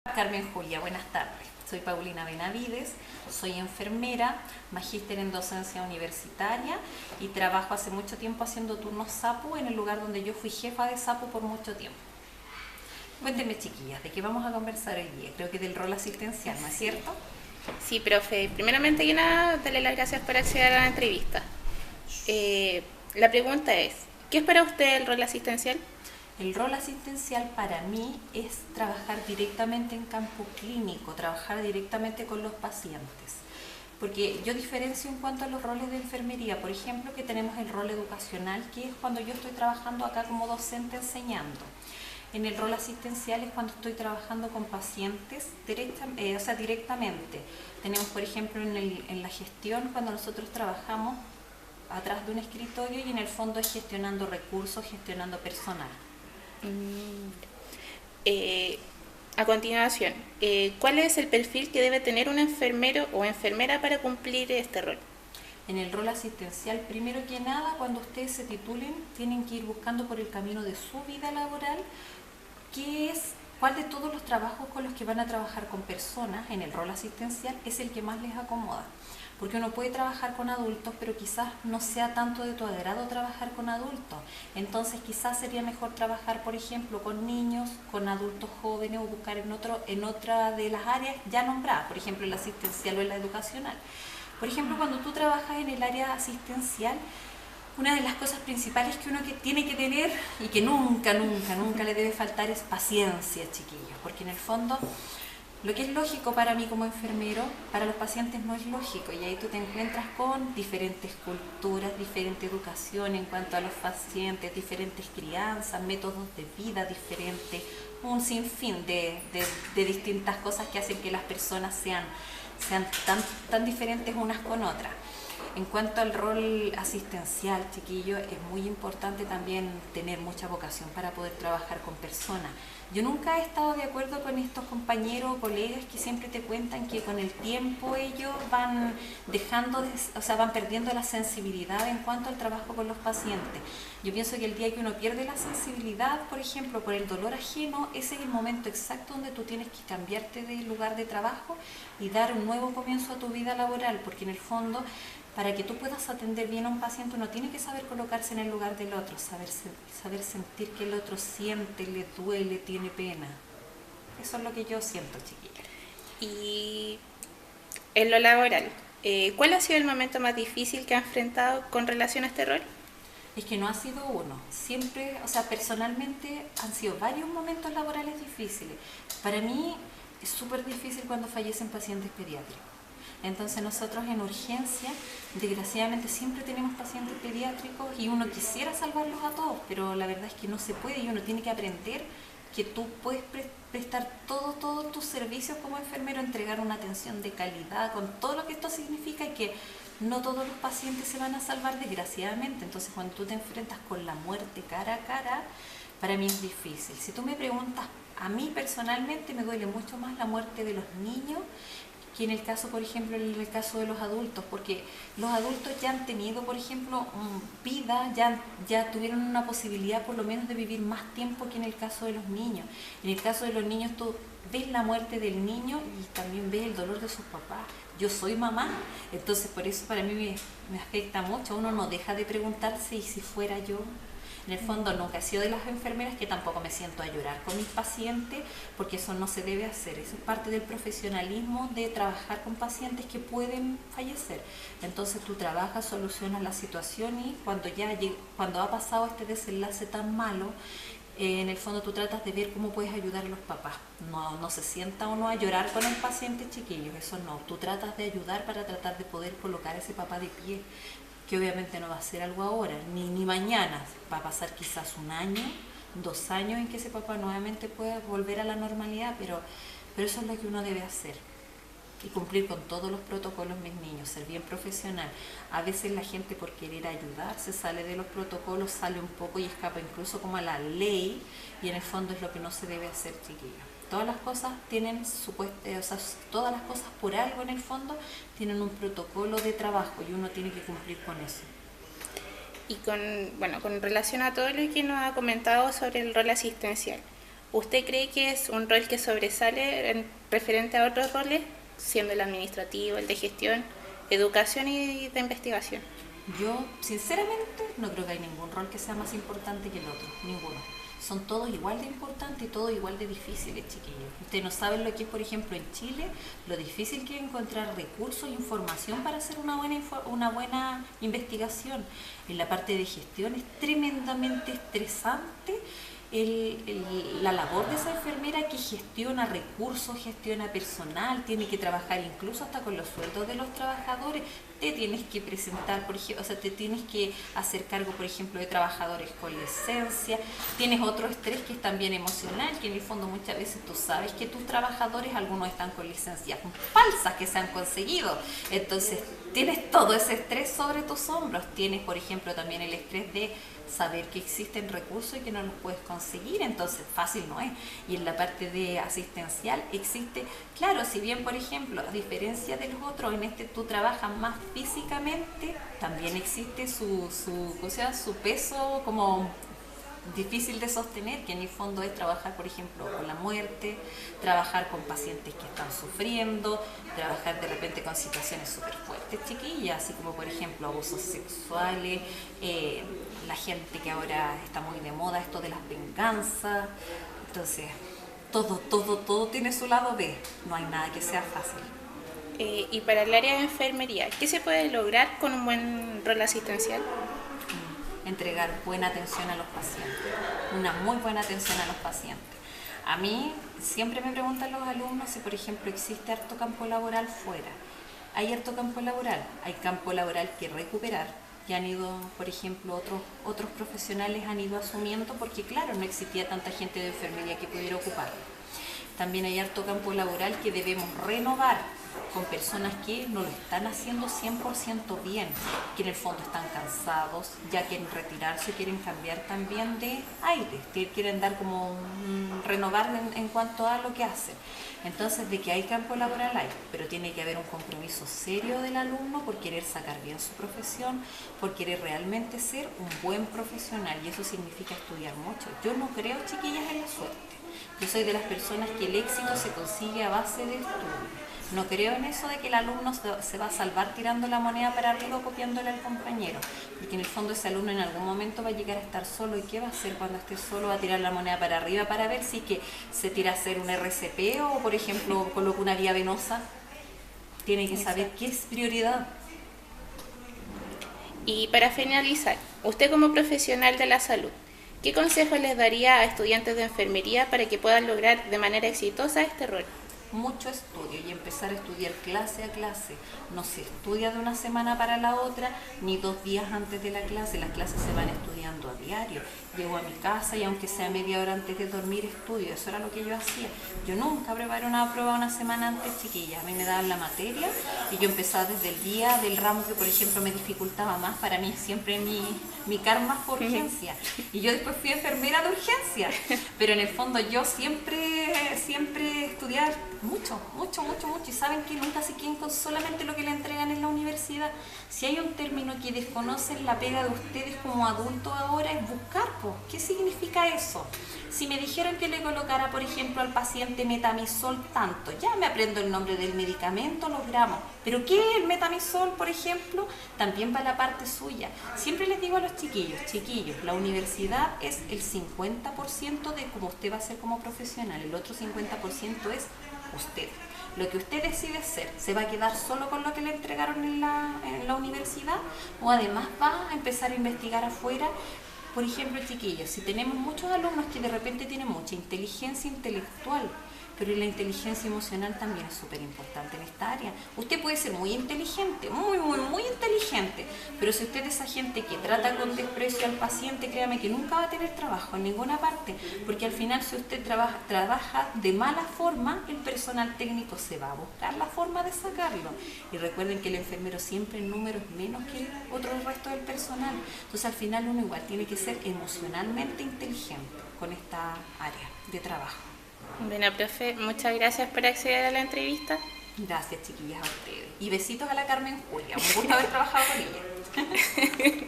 Carmen Julia, buenas tardes. Soy Paulina Benavides, soy enfermera, magíster en docencia universitaria y trabajo hace mucho tiempo haciendo turnos SAPU en el lugar donde yo fui jefa de SAPU por mucho tiempo. Cuéntenme, chiquillas, ¿de qué vamos a conversar hoy día? Creo que del rol asistencial, ¿no es cierto? Sí, profe. Primeramente que nada, darle las gracias por acceder a la entrevista. La pregunta es, ¿qué es para usted el rol asistencial? El rol asistencial para mí es trabajar directamente en campo clínico, trabajar directamente con los pacientes. Porque yo diferencio en cuanto a los roles de enfermería, por ejemplo, que tenemos el rol educacional, que es cuando yo estoy trabajando acá como docente enseñando. En el rol asistencial es cuando estoy trabajando con pacientes directamente. Tenemos, por ejemplo, en la gestión, cuando nosotros trabajamos atrás de un escritorio y en el fondo es gestionando recursos, gestionando personal. Eh, a continuación, ¿cuál es el perfil que debe tener un enfermero o enfermera para cumplir este rol? En el rol asistencial, primero que nada, cuando ustedes se titulen, tienen que ir buscando por el camino de su vida laboral cuál de todos los trabajos con los que van a trabajar con personas en el rol asistencial es el que más les acomoda. Porque uno puede trabajar con adultos, pero quizás no sea tanto de tu agrado trabajar con adultos. Entonces quizás sería mejor trabajar, por ejemplo, con niños, con adultos jóvenes o buscar en otra de las áreas ya nombradas, por ejemplo, en la asistencial o en la educacional. Por ejemplo, cuando tú trabajas en el área asistencial, una de las cosas principales que uno tiene que tener y que nunca le debe faltar es paciencia, chiquillos, porque en el fondo lo que es lógico para mí como enfermero, para los pacientes no es lógico, y ahí tú te encuentras con diferentes culturas, diferente educación en cuanto a los pacientes, diferentes crianzas, métodos de vida diferentes, un sinfín de distintas cosas que hacen que las personas sean tan diferentes unas con otras. En cuanto al rol asistencial, chiquillo, es muy importante también tener mucha vocación para poder trabajar con personas. Yo nunca he estado de acuerdo con estos compañeros o colegas que siempre te cuentan que con el tiempo ellos van van perdiendo la sensibilidad en cuanto al trabajo con los pacientes. Yo pienso que el día que uno pierde la sensibilidad, por ejemplo, por el dolor ajeno, ese es el momento exacto donde tú tienes que cambiarte de lugar de trabajo y dar un nuevo comienzo a tu vida laboral, porque en el fondo, para que tú puedas atender bien a un paciente, uno tiene que saber colocarse en el lugar del otro, saber sentir que el otro siente, le duele, tiene pena. Eso es lo que yo siento, chiquilla. Y en lo laboral, ¿cuál ha sido el momento más difícil que ha enfrentado con relación a este rol? Es que no ha sido uno, siempre, personalmente han sido varios momentos laborales difíciles. Para mí es súper difícil cuando fallecen pacientes pediátricos. Entonces nosotros en urgencia, desgraciadamente siempre tenemos pacientes pediátricos y uno quisiera salvarlos a todos, pero la verdad es que no se puede y uno tiene que aprender que tú puedes prestar todos tus servicios como enfermero, entregar una atención de calidad con todo lo que esto significa y que no todos los pacientes se van a salvar desgraciadamente. Entonces cuando tú te enfrentas con la muerte cara a cara, para mí es difícil. Si tú me preguntas, a mí personalmente me duele mucho más la muerte de los niños que en el caso, por ejemplo, en el caso de los adultos, porque los adultos ya han tenido, por ejemplo, vida, ya tuvieron una posibilidad por lo menos de vivir más tiempo que en el caso de los niños. En el caso de los niños tú ves la muerte del niño y también ves el dolor de sus papás. Yo soy mamá, entonces por eso para mí me afecta mucho. Uno no deja de preguntarse, ¿y si fuera yo? En el fondo nunca he sido de las enfermeras que tampoco me siento a llorar con mis pacientes, porque eso no se debe hacer. Eso es parte del profesionalismo de trabajar con pacientes que pueden fallecer. Entonces tú trabajas, solucionas la situación y cuando ha pasado este desenlace tan malo, en el fondo tú tratas de ver cómo puedes ayudar a los papás. No se sienta uno a llorar con el paciente, chiquillos, eso no. Tú tratas de ayudar para tratar de poder colocar a ese papá de pie, que obviamente no va a ser algo ahora, ni mañana, va a pasar quizás 1 año, 2 años en que ese papá nuevamente pueda volver a la normalidad, pero eso es lo que uno debe hacer y cumplir con todos los protocolos, mis niños, ser bien profesional. A veces la gente por querer ayudar se sale de los protocolos, sale un poco y escapa incluso como a la ley, y en el fondo es lo que no se debe hacer, chiquillos. Todas las cosas todas las cosas por algo en el fondo tienen un protocolo de trabajo y uno tiene que cumplir con eso. Y con relación a todo lo que nos ha comentado sobre el rol asistencial, ¿Usted cree que es un rol que sobresale en referente a otros roles, siendo el administrativo, el de gestión, educación y de investigación? Yo, sinceramente, no creo que hay ningún rol que sea más importante que el otro, ninguno. Son todos igual de importantes y todos igual de difíciles, chiquillos. Ustedes no saben lo que es, por ejemplo, en Chile, lo difícil que es encontrar recursos e información para hacer una buena investigación. En la parte de gestión es tremendamente estresante la labor de esa enfermera que gestiona recursos, gestiona personal, tiene que trabajar incluso hasta con los sueldos de los trabajadores, te tienes que presentar, por ejemplo, o sea, te tienes que hacer cargo, por ejemplo, de trabajadores con licencia, tienes otro estrés que es también emocional, que en el fondo muchas veces tú sabes que tus trabajadores, algunos están con licencias falsas que se han conseguido, entonces tienes todo ese estrés sobre tus hombros, tienes, por ejemplo, también el estrés de saber que existen recursos y que no los puedes conseguir, entonces fácil no es. Y en la parte de asistencial existe, claro, si bien por ejemplo, a diferencia de los otros, en este tú trabajas más físicamente, también existe su peso como difícil de sostener, que en el fondo es trabajar, por ejemplo, con la muerte, trabajar con pacientes que están sufriendo, trabajar de repente con situaciones súper fuertes, chiquillas, así como por ejemplo abusos sexuales, la gente que ahora está muy de moda, esto de las venganzas, entonces todo tiene su lado B, no hay nada que sea fácil. Y para el área de enfermería, ¿qué se puede lograr con un buen rol asistencial? Entregar buena atención a los pacientes, una muy buena atención a los pacientes. A mí siempre me preguntan los alumnos si, por ejemplo, existe harto campo laboral fuera. Hay harto campo laboral, hay campo laboral que recuperar, y han ido, por ejemplo, otros profesionales han ido asumiendo porque, claro, no existía tanta gente de enfermería que pudiera ocuparlo. También hay harto campo laboral que debemos renovar con personas que no lo están haciendo 100% bien, que en el fondo están cansados, ya quieren retirarse, quieren cambiar también de aire, quieren dar como renovar en cuanto a lo que hacen. Entonces, de que hay campo laboral hay, pero tiene que haber un compromiso serio del alumno por querer sacar bien su profesión, por querer realmente ser un buen profesional, y eso significa estudiar mucho. Yo no creo, chiquillas, en la suerte. Yo soy de las personas que el éxito se consigue a base de estudio. No creo en eso de que el alumno se va a salvar tirando la moneda para arriba o copiándole al compañero, porque en el fondo ese alumno en algún momento va a llegar a estar solo, y ¿qué va a hacer cuando esté solo? Va a tirar la moneda para arriba para ver si que se tira a hacer un RCP o, por ejemplo, coloca una vía venosa. Tiene que saber qué es prioridad. Y para finalizar, usted como profesional de la salud, ¿qué consejos les daría a estudiantes de enfermería para que puedan lograr de manera exitosa este rol? Mucho estudio y empezar a estudiar clase a clase. No se estudia de una semana para la otra, ni 2 días antes de la clase. Las clases se van estudiando a diario. Llego a mi casa y aunque sea media hora antes de dormir estudio. Eso era lo que yo hacía. Yo nunca preparé una prueba una semana antes, chiquilla. A mí me daban la materia y yo empezaba desde el día del ramo que, por ejemplo, me dificultaba más. Para mí siempre mi karma fue urgencia. Y yo después fui enfermera de urgencia. Pero en el fondo yo siempre estudiar mucho. Y saben que nunca se queden con solamente lo que le entregan en la universidad. Si hay un término que desconocen, la pega de ustedes como adultos ahora es buscar. ¿Qué significa eso? Si me dijeron que le colocara, por ejemplo, al paciente metamisol tanto, ya me aprendo el nombre del medicamento, los gramos. Pero ¿qué es el metamisol, por ejemplo? También va la parte suya. Siempre les digo a los chiquillos, la universidad es el 50% de cómo usted va a ser como profesional, el otro 50% es usted. Lo que usted decide hacer, ¿se va a quedar solo con lo que le entregaron en la universidad? ¿O además va a empezar a investigar afuera? Por ejemplo, chiquillos, si tenemos muchos alumnos que de repente tienen mucha inteligencia intelectual, pero la inteligencia emocional también es súper importante en esta área. Usted puede ser muy inteligente, muy inteligente, pero si usted es esa gente que trata con desprecio al paciente, créame que nunca va a tener trabajo en ninguna parte, porque al final si usted trabaja de mala forma, el personal técnico se va a buscar la forma de sacarlo. Y recuerden que el enfermero siempre en números menos que el resto del personal. Entonces al final uno igual tiene que ser emocionalmente inteligente con esta área de trabajo. Bueno, profe, muchas gracias por acceder a la entrevista. Gracias, chiquillas, a ustedes. Y besitos a la Carmen Julia. Un gusto haber trabajado con ella.